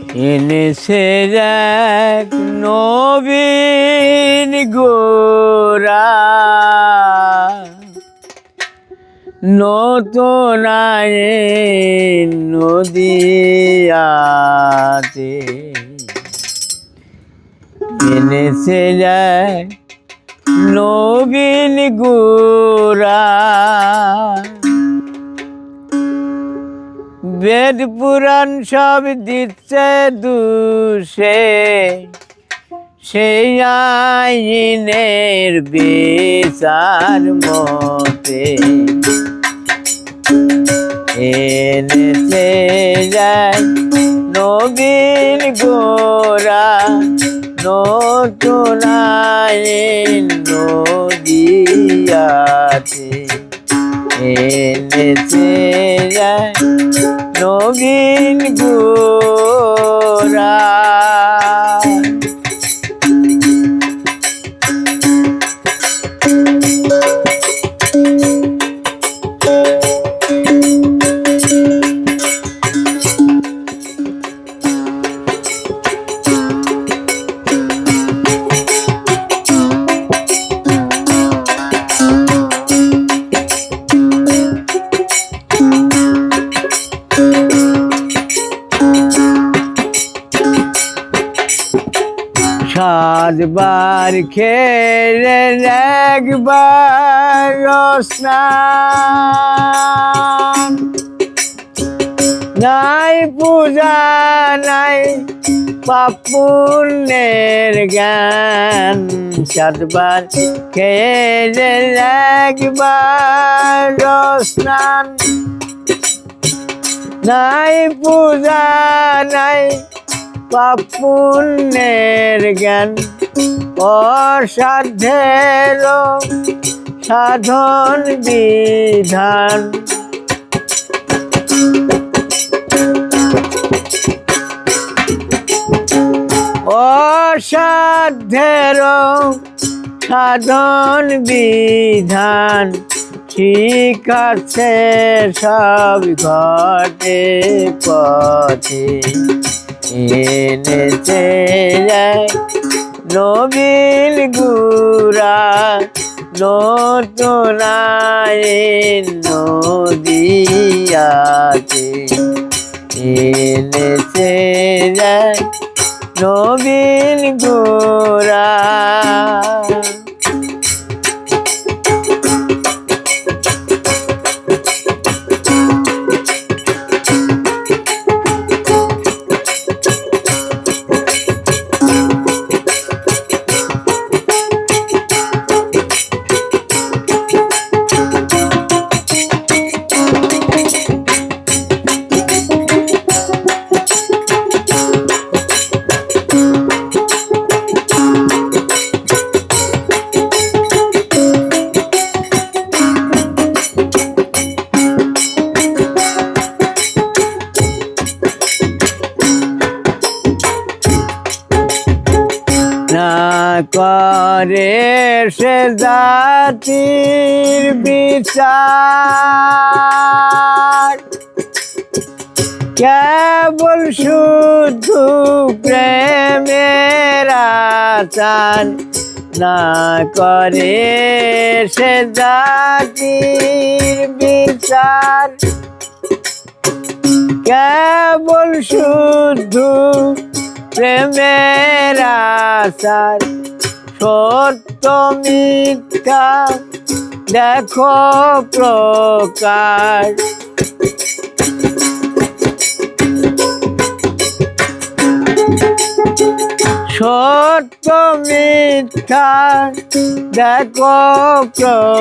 এনেছে এক নবীন গোরা, নতুন আইন নদিয়াতে। এনেছে এক নবীন গোরা, বেদ পুরাণ সব দিচ্ছে দুষে, সেই আইনের বিচার মতে। এনেছে যায় নবীন গোরা, নতুন আইন নদিয়াতে। এনেছে যায় নবীন গোরা। সাতবার খেলে একবার স্নান, নাই পূজা নাই পাপ পুণ্যের জ্ঞান। সাতবার খেলে একবার স্নান, নাই পূজা নাই পাপ পুণ্যের জ্ঞান। অসাধ্যের সাধন বিধান, অসাধ্যের সাধন বিধান। ঠিক আছে সব ঘটে পথে, এনেছে এক নবীন গোরা, নতুন আইন নদিয়াতে। এনেছে এক নবীন গোরা। না করে সে জাতির বিচার, কেবল শুধু প্রেমের আচার। না করে সে জাতির বিচার, কেবল শুধু প্রেমের আচার। সত্য মিথ্যা দেখো প্রকার, সত্য মিথ্যা দেখো প্রকার।